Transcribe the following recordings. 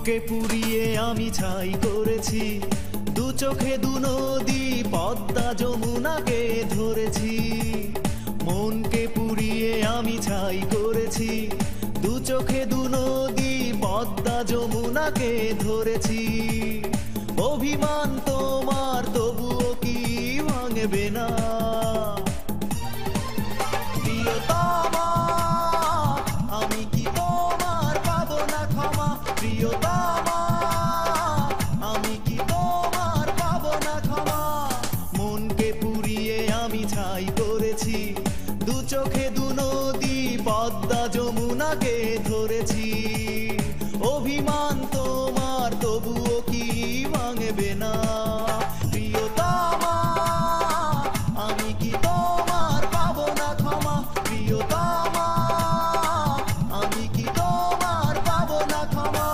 মনকে পুড়িয়ে আমি ছাই করেছি, দু চোখে দু নদী পদ্মা যমুনাকে ধরেছি। মনকে পুড়িয়ে আমি ছাই করেছি, দু চোখে দু নদী পদ্মা যমুনাকে ধরেছি। অভিমান তোমার তবুও কি ভাঙবে না? প্রিয়তমা, আমি কি তোমার পাবো না ক্ষমা? প্রিয়তমা, আমি কি তোমার পাবো না ক্ষমা? মনকে পুড়িয়ে আমি ছাই করেছি, দু চোখে দু নদী পদ্মা যমুনাকে ধরেছি। অভিমান তোমার তবুও কি ভাঙবে না? প্রিয়তমা, আমি কি তোমার পাবো না ক্ষমা? প্রিয়তমা, আমি কি তোমার পাবো না ক্ষমা?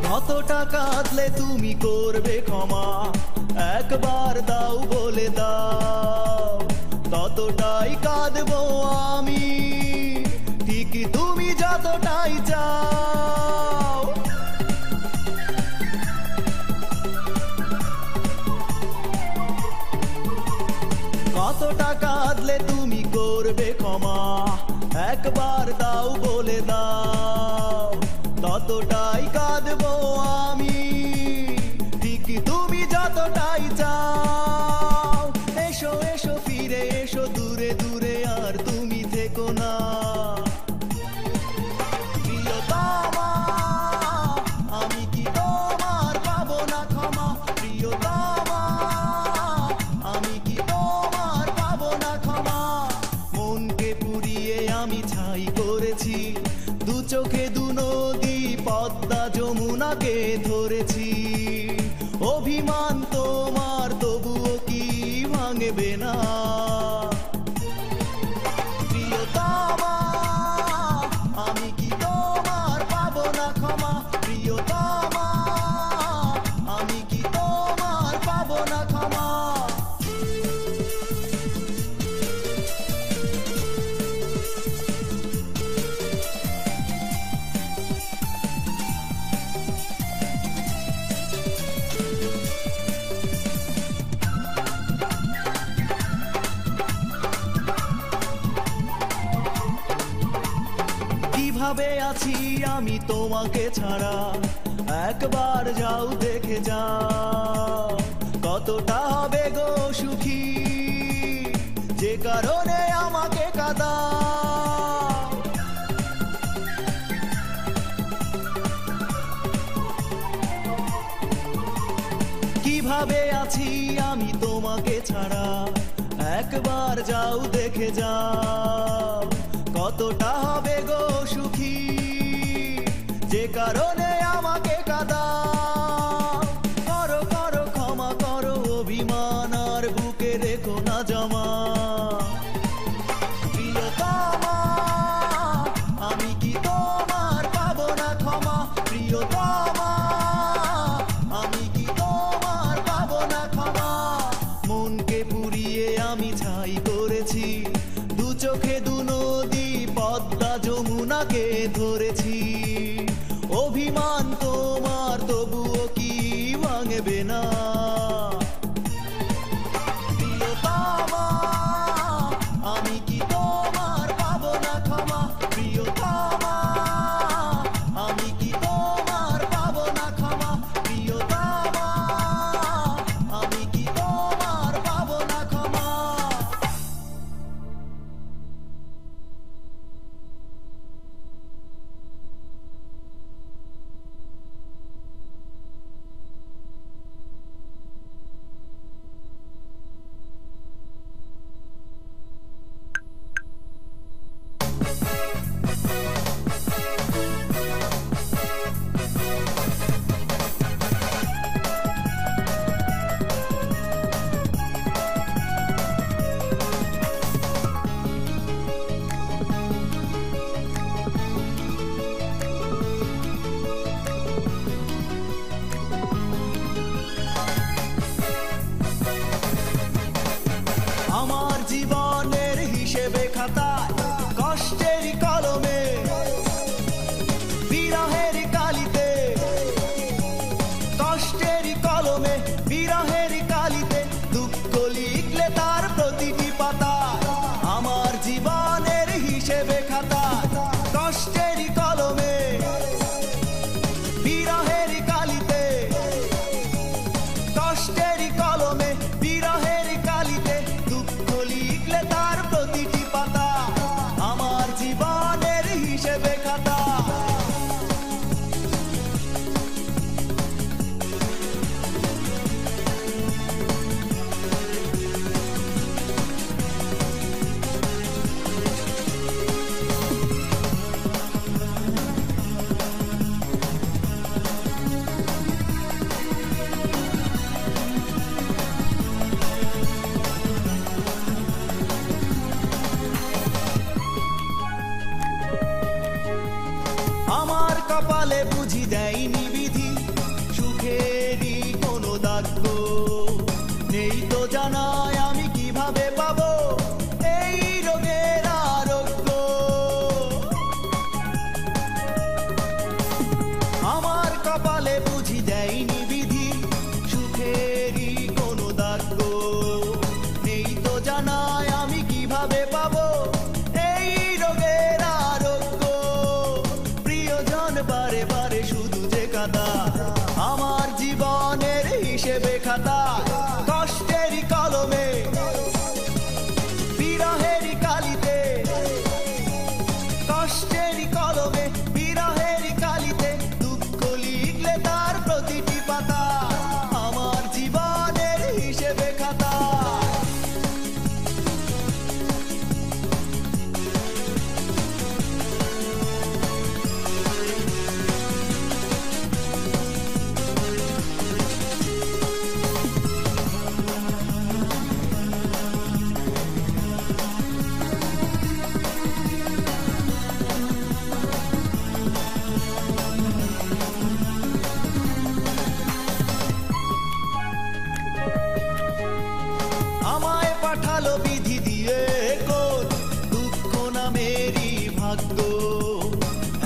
কতটা কাঁদলে তুমি করবে ক্ষমা? একবার দাও বলে দাও, ততটাই কাঁদবো আমি, ঠিক তুমি যতটাই চাও। কতটা কাঁদলে তুমি করবে ক্ষমা? একবার দাও বলে দাও, ততটাই কাঁদবো আমি, ঠিক তুমি যতটাই চাও। এসো এসো ফিরে এসো, দূরে দূরে আর তুমি থেকো না। প্রিয়তমা, আমি কি তোমার পাবো না ক্ষমা? প্রিয়তমা, আমি কি তোমার পাবো না ক্ষমা? মনকে পুড়িয়ে আমি ছাই করেছি, দু চোখে দু নদী পদ্মা যমুনাকে ধরেছি। অভিমান তোমার তবুও কি ভাঙবে না? প্রিয়তমা, আমি কি তোমার পাবো না ক্ষমা? প্রিয়তমা, আমি কি তোমার পাবো না ক্ষমা? কিভাবে আছি আমি তোমাকে ছাড়া, একবার যাও দেখে যাও। কতটা হবে গো সুখী, যে কারণে আমাকে কাঁদাও। কিভাবে আছি আমি তোমাকে ছাড়া, একবার যাও দেখে যাও। কতটা হবে গো সুখী, যে কারণে আমাকে কাঁদাও। করো করো ক্ষমা করো অভিমান, আর বুকে রেখো না জমা। প্রিয়তমা, আমি কি তোমার পাবো না ক্ষমা? প্রিয়তমা, আমি কি তোমার পাবো না ক্ষমা? মনকে পুড়িয়ে আমি ছাই করেছি, দু চোখে দু নদী পদ্মা যমুনাকে ধরেছি। অভিমান তোমার তবুও কি ভাঙবে না? প্রিয়তমা, আমি কি তোমার পাবো না ক্ষমা? প্রিয়তমা, আমি কি তোমার পাবো না ক্ষমা? প্রিয়তমা, আমি কি তোমার পাবো না ক্ষমা? কপালে বুঝি দেয়নি বিধি সুখেরই কোনো দাগ গো। নেই তো জানায় আমি কিভাবে পাবো এই রোগের আরোগ্য। প্রিয়জন বারে বারে শুধু যে কাঁদা আমার জীবনের হিসেবে খাতা। কষ্টেরই কলমে বিরহেরই কালিতে, কষ্টেরই কলমে বিরহেরই কালিতে দুঃখ লিখলে তার প্রতিটি পাতা আমার জীবনের হিসেবে খাতা। আমায় পাঠালো বিধি দিয়ে কোন দুঃখ নামেরই ভাগ্য।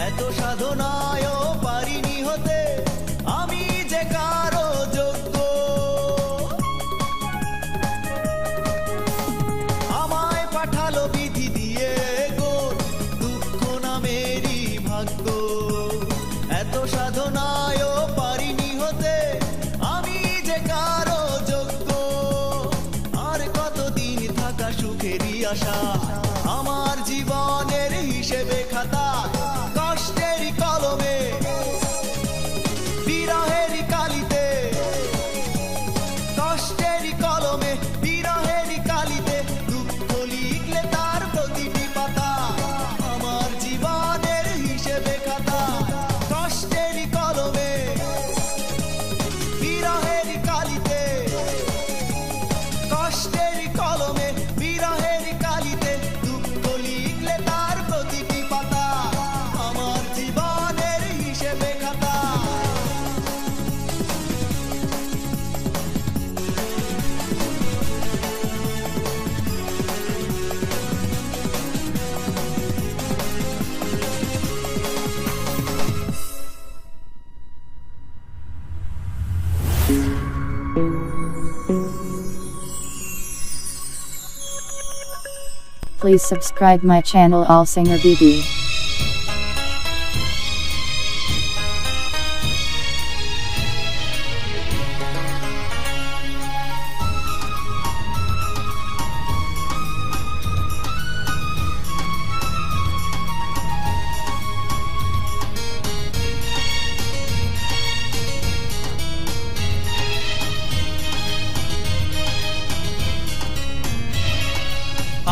এত সাধনায়ও পারিনি হতে আমি যে কারো যোগ্য। আমায় পাঠালো বিধি দিয়ে কোন দুঃখ নামেরই ভাগ্য। এত সাধনায়ও পারিনি হতে আমি যে কারো যোগ্য। আর কতদিন থাকা সুখেরই আশা আমার জীবনের হিসেবে খাতা। কষ্টেরই কলমে বিরহেরই কালিতে, কষ্টেরই কলমে বিরহেরই কালিতে দুঃখ লিখলে তার প্রতিটি পাতা আমার জীবনের হিসেবে খাতা। কষ্টেরই কলমে বিরহেরই কালিতে, কষ্টেরই কলমে বিরহেরই কালিতে দুঃখ লিখলে তার প্রতিটি পাতা আমার জীবনের হিসেবে খাতা। Please subscribe my channel All Singer BB.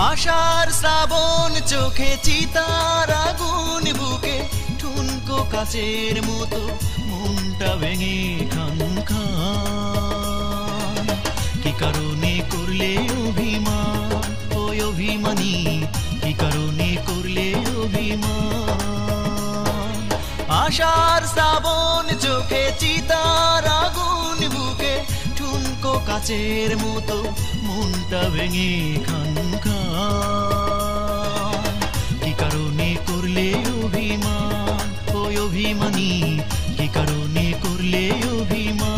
আশার শ্রাবণ চোখে চিতার আগুন বুকে ঠুনকো কাচের মতো মনটা ভেঙে খান খান। কি কারণে করলে অভিমান ওই অভিমানী, কি কারণে করলে অভিমান। আশার শ্রাবণ চোখে চিতার আগুন বুকে ঠুনকো কাচের মতো মনটা ভেঙে খান খান। কি কারণে করলে অভিমান ওই অভিমানী, কি কারণে করলে অভিমান।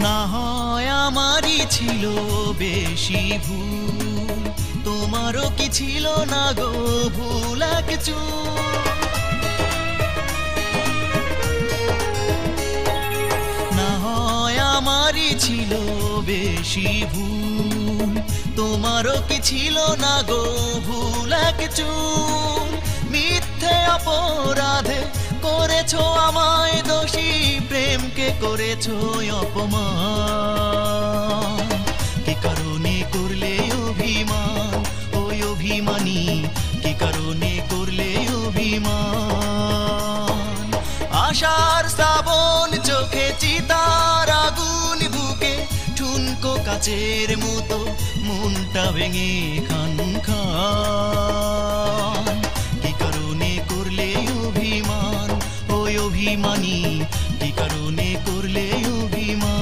না হয় আমারই ছিল বেশি ভুল, তোমারও কি ছিল না গো ভুল এক চুল। না হয় আমারই ছিল বেশি ভুল, তোমারও কি ছিল না গো ভুল এক চুল। মিথ্যে অপরাধে করেছো আমায় দোষী, প্রেমকে করেছো অপমান। কি কারণে করলে অভিমান ওই অভিমানী, কি কারণে করলে অভিমান। আশার শ্রাবণ চোখে চিতার আগুন বুকে ঠুনকো কাচের মতো মনটা ভেঙে খান খান কি কারণে করলে অভিমান ওই অভিমানী কি কারণে করলে অভিমান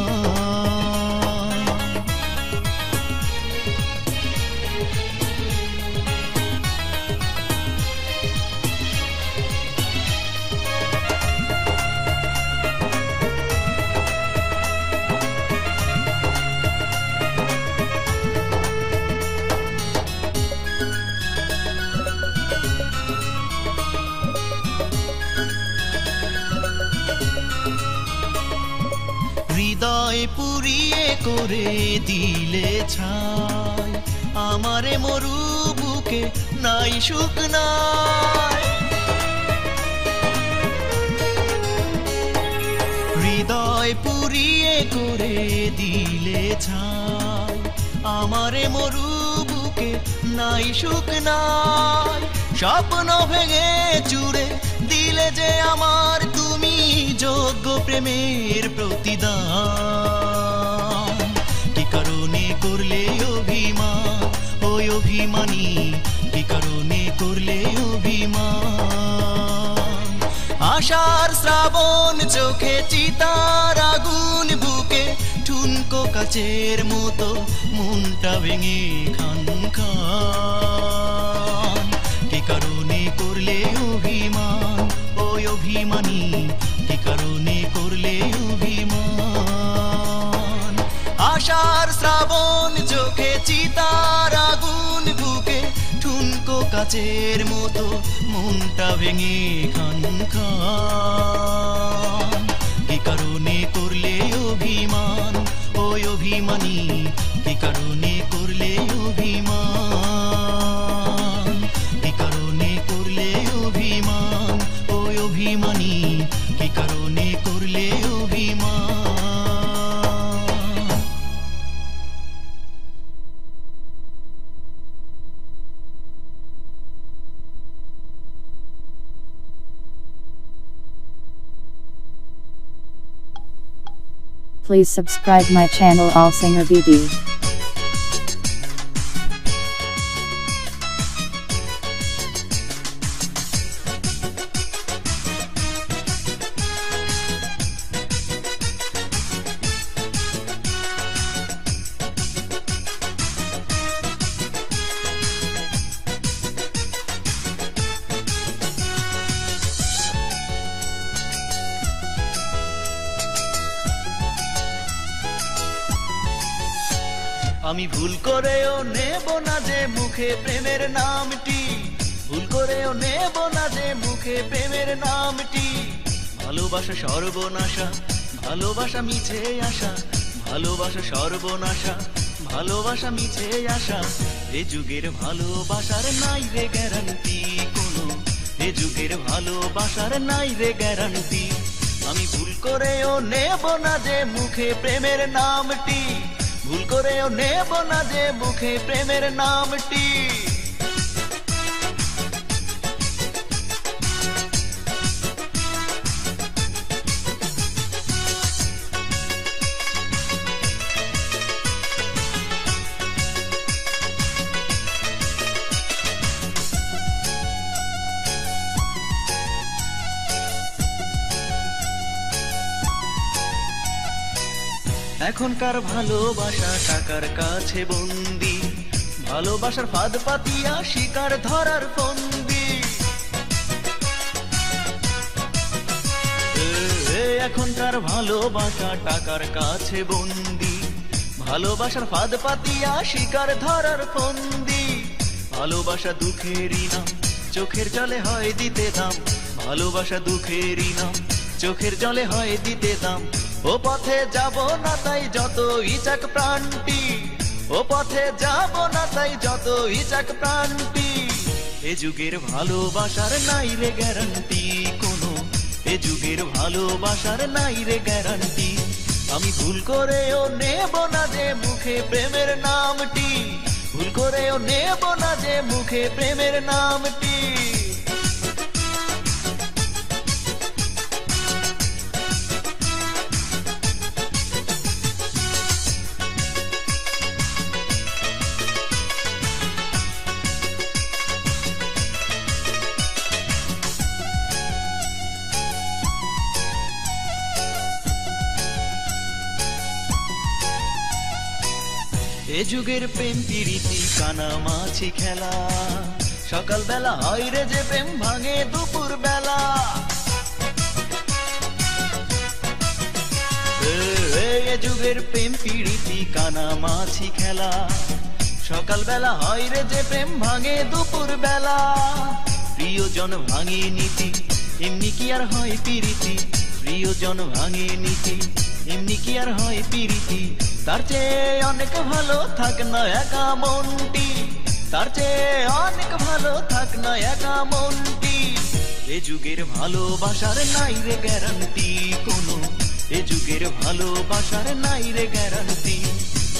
হৃদয় পুরিয়ে করে দিলে ছাই আমারে মরু বুকে নাই সুখ নাই হৃদয় পুরিয়ে করে দিলে ছাই আমারে মরু বুকে নাই সুখ নাই স্বপ্ন ভেঙে চুরে দিলে যে আমার তুমি যোগ্য প্রেমের প্রতিদান কি কারণে করলে অভিমান ওই অভিমানী কি কারণে করলে অভিমান আশার শ্রাবণ চোখে চিতার আগুন বুকে ঠুনকো কাচের মতো মনটা ভেঙে খান খান কি কারণে করলে অভিমান ওই অভিমানী কি কারণে করলে অভিমান আশার শ্রাবণ চোখে চিতার আগুন বুকে ঠুনকো কাচের মতো মনটা ভেঙে খান খান কি কারণে করলে অভিমান ওই অভিমানী কি কারণে করলে অভিমান কি কারণে করলে অভিমান ওই অভিমানী কি কারণে করলে অভিমান Please subscribe my channel All Singer BB. আমি ভুল করেও নেব না যে মুখে প্রেমের নামটি ভুল করেও নেব না যে মুখে প্রেমের নামটি ভালোবাসা সর্বনাশা ভালোবাসা মিছে আশা ভালোবাসা সর্বনাশা ভালোবাসা মিছে আশা এ যুগের ভালোবাসার নাই রে গ্যারান্টি কোনো এ যুগের ভালোবাসার নাই রে গ্যারান্টি আমি ভুল করেও নেব না যে মুখে প্রেমের নামটি ভুল করেও নেব না যে মুখে প্রেমের নামটি এখনকার ভালোবাসা টাকার কাছে বন্দি ভালোবাসার ফাঁদ পাতিয়া শিকার ধরার ফন্দি এখনকার ভালোবাসা টাকার কাছে বন্দি ভালোবাসার ফাঁদ পাতিয়া শিকার ধরার ফন্দি ভালোবাসা দুঃখেরই নাম চোখের জলে হয় দিতে দাম ভালোবাসা দুঃখেরই নাম চোখের জলে হয় দিতে দাম ও পথে যাব না তাই যত ইচাক প্রাণটি ও পথে যাব না তাই যত ইচাক প্রাণটি এ যুগের ভালোবাসার নাই রে গ্যারান্টি কোনো এ যুগের ভালোবাসার নাই রে গ্যারান্টি আমি ভুল করেও নেব না যে মুখে প্রেমের নামটি ভুল করেও নেব না যে মুখে প্রেমের নামটি এ যুগের প্রেম প্রীতি কানামাছি খেলা, সকালবেলা হয় রে যে প্রেম ভাঙে দুপুর বেলা। এ যুগের প্রেম প্রীতি কানামাছি খেলা, সকালবেলা হয় রে যে প্রেম ভাঙে দুপুর বেলা। প্রিয়জন ভাঙে নীতি, এমনি কি আর হয় প্রীতি? প্রিয়জন ভাঙে নীতি, এমনি কি আর হয় প্রীতি? তার চেয়ে অনেক ভালো থাক না একা মনটি, তার চেয়ে অনেক ভালো থাক না একা মনটি। এ যুগের ভালোবাসার নাই রে গ্যারান্টি কোনো, এ যুগের ভালোবাসার নাই রে গ্যারান্টি।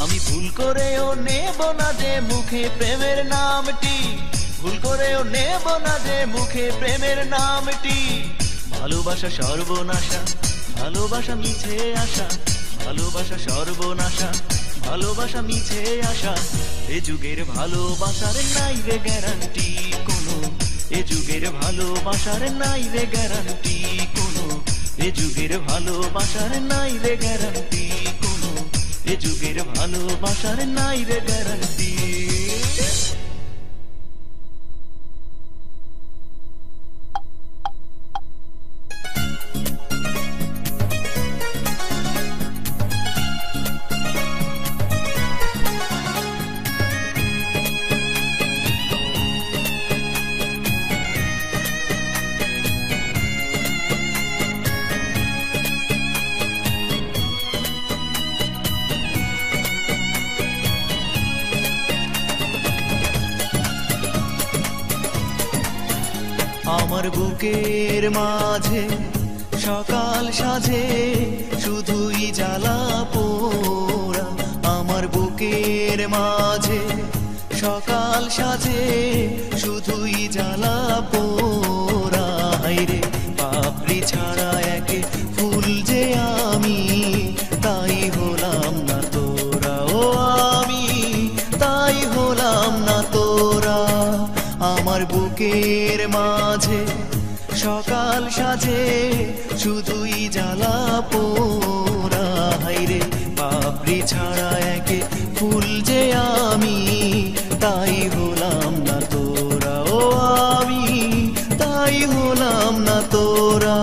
আমি ভুল করেও নেব না যে মুখে প্রেমের নামটি, ভুল করেও নেব না যে মুখে প্রেমের নামটি। ভালোবাসা সর্বনাশা, ভালোবাসা মিছে আশা, ভালোবাসা সর্বনাশা, ভালোবাসা মিছে আশা। এ যুগের ভালোবাসার নাই রে গ্যারান্টি কোনো, এ যুগের ভালোবাসার নাই রে গ্যারান্টি কোনো, এ যুগের ভালোবাসার নাই রে গ্যারান্টি কোনো, এ যুগের ভালোবাসার নাই রে গ্যারান্টি। আমার বুকের মাঝে সকাল সাজে শুধুই জ্বালা পোড়া, আমার বুকের মাঝে সকাল সাজে শুধুই জ্বালা পোড়া। হায়রে পাপড়ি ছাড়া একে ফুল যে আমি, তাই হলাম না তোরা, ও আমি তাই হলাম না তোরা। আমার বুকের মাঝে সকাল সাজে শুধুই জ্বালা পোড়া। হায়রে পাপড়ি ছাড়া একে ফুল যে আমি, তাই হলাম না তোরা, ও আমি তাই হলাম না তোরা।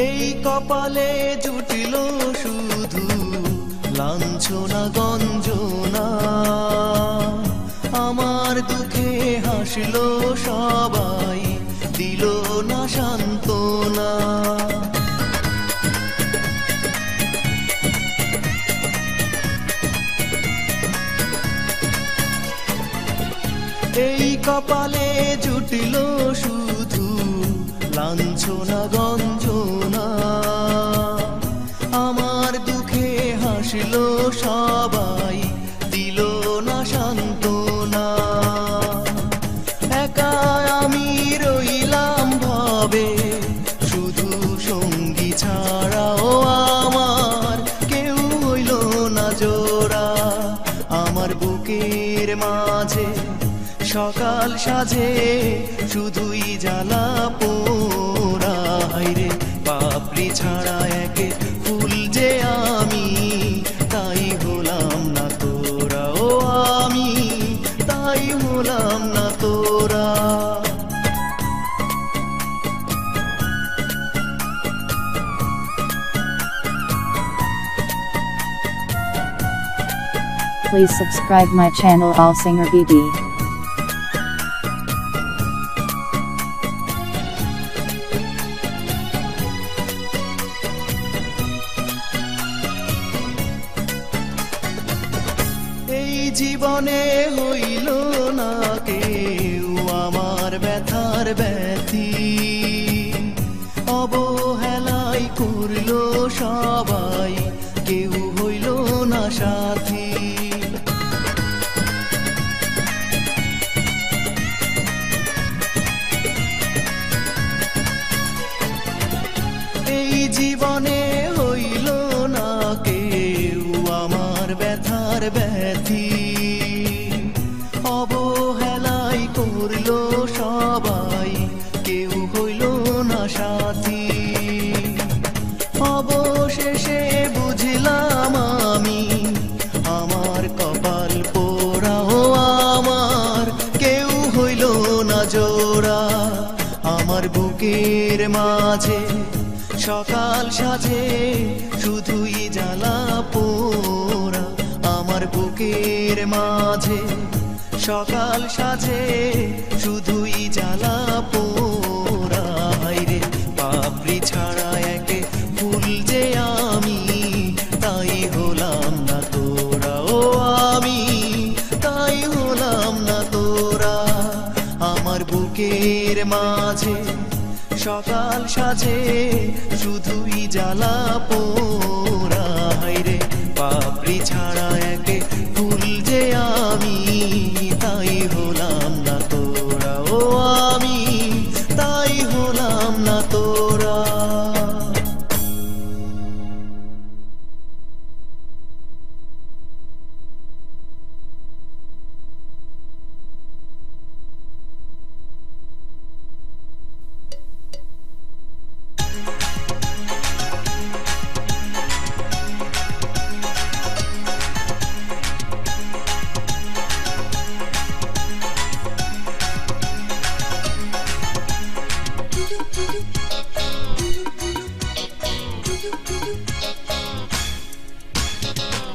এই কপালে জুটিল শুধু লাঞ্ছনা গঞ্জনা, আমার দুঃখে হাসলো সবাই, দিল না সান্ত্বনা। এই কপালে জুটিল শুধু লাঞ্ছনা গঞ্জনা, আমার দুঃখে হাসলো সবাই, দিল না সান্ত্বনা। একা আমি রইলাম ভাবে শুধু সঙ্গী ছাড়াও, আমার কেউ হইল না জোড়া। আমার বুকের মাঝে সকাল সাজে শুধুই জ্বালা পোড়া। হায়রে পাপড়ি ছাড়া একে ফুল যে আমি, তাই হলাম না তোরা, ও আমি তাই হলাম না তোরা। Please subscribe my channel All Singer BD. এই জীবনে হইল না কেউ আমার ব্যথার ব্যথী, অবহেলাই করল সবাই, কেউ হইল না সাথী। অবহেলাই করলো সবাই, কেউ হইল না সাথী। অবশেষে বুঝলাম আমি, আমার কপাল পোড়া ও আমার কেউ হইল না জোড়া। আমার বুকের মাঝে সকাল সাজে শুধুই জ্বালা পোড়া। আমার বুকের মাঝে সকাল সাজে শুধুই জ্বালা পোড়া। হায়রে পাপড়ি ছাড়া একে ফুল যে আমি, তাই হলাম না তোরা ও আমি, তাই হলাম না তোরা। আমার বুকের মাঝে সকাল সাজে শুধুই জ্বালা পোড়া। হায়রে পাপড়ি ছাড়া একে ফুল যে আমি, তাই হলাম না তোরা ও আমি, তাই হলাম না তোরা।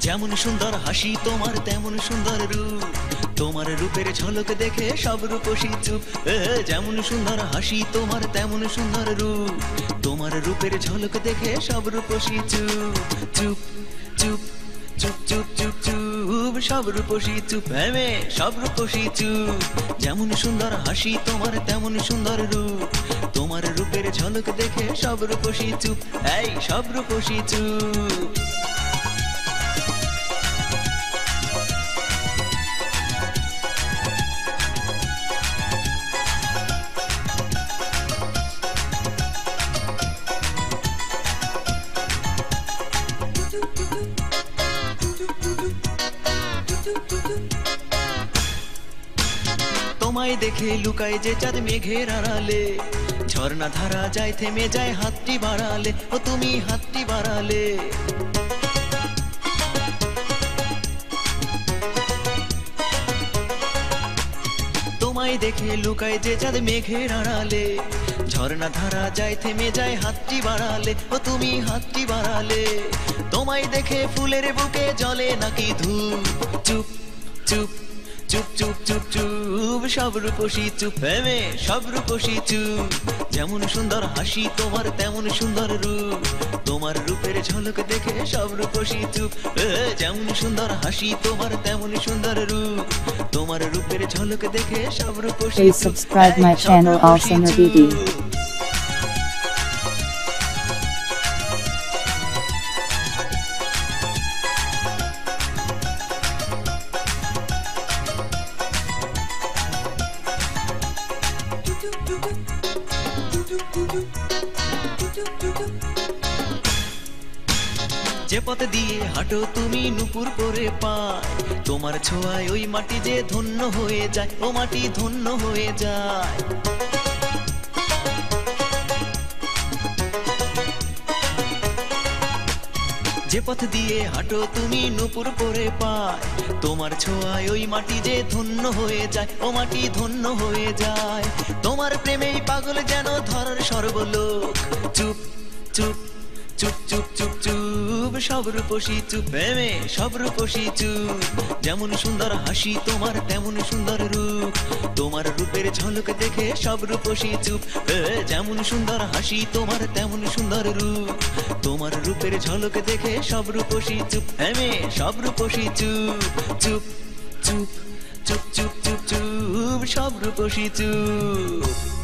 যেমন সুন্দর হাসি তোমার তেমন সুন্দর রূপ, তোমার রূপের ঝলক দেখে সব রূপসী চুপ। যেমন সুন্দর হাসি তোমার তেমন সুন্দর রূপ, তোমার রূপের ঝলক দেখে সব রূপসী চুপ। চুপ চুপ চুপ চুপ চুপ চুপ, সব রূপসী চুপ, হ্যাঁ সব রূপসী চুপ। যেমন সুন্দর হাসি তোমার তেমন সুন্দর রূপ, তোমার রূপের ঝলক দেখে সব রূপসী চুপ, এই সব রূপসী চুপ। তোমায় দেখে লুকায় যে চাঁদ মেঘের আড়ালে, ঝর্ণা ধারা যায় থেমে যায় হাতটি বাড়ালে, ও তুমি হাতটি বাড়ালে। তোমায় দেখে লুকায় যে চাঁদ মেঘের আড়ালে, ঝর্ণা ধারা যায় থেমে যায় হাতটি বাড়ালে, ও তুমি হাতটি বাড়ালে। তোমায় দেখে ফুলের বুকে জ্বলে নাকি ধূপ। চুপ চুপ চুপ চুপ চুপ চুপ, সব রূপসী চুপ, হ্যাঁ সব রূপসী চুপ। যেমন সুন্দর হাসি তোমার তেমন সুন্দর রূপ, তোমার রূপের ঝলক দেখে সব রূপসী চুপ। যেমন সুন্দর হাসি তোমার তেমন সুন্দর রূপ, তোমার রূপের ঝলক দেখে সব রূপসী চুপ। Please subscribe my channel All Singer BD. যে পথ দিয়ে হাঁটো তুমি নুপুর পরে পায়, তোমার ছোঁয়ায় ওই মাটি যে ধন্য হয়ে যায়, ও মাটি ধন্য হয়ে যায়। যে পথ দিয়ে হাঁটো তুমি নুপুর পরে পায়, তোমার ছোঁয়ায় ওই মাটি যে ধন্য হয়ে যায়, ও মাটি ধন্য হয়ে যায়। তোমার প্রেমেই পাগল যেন ধরার সর্বলোক। চুপ চুপ চুপ চুপ চুপ চুপ, সব রূপসী চুপ, প্রেমে সব রূপসী চুপ। যেমন সুন্দর হাসি তোমার তেমন সুন্দর রূপ, তোমার রূপের ঝলক দেখে সব রূপসী চুপ। যেমন সুন্দর হাসি তোমার তেমন সুন্দর রূপ, তোমার রূপের ঝলক দেখে সব রূপসী চুপ, হ্যাঁ সব রূপসী চুপ। চুপ চুপ চুপ চুপ চুপ চুপ, সব রূপসী চুপ।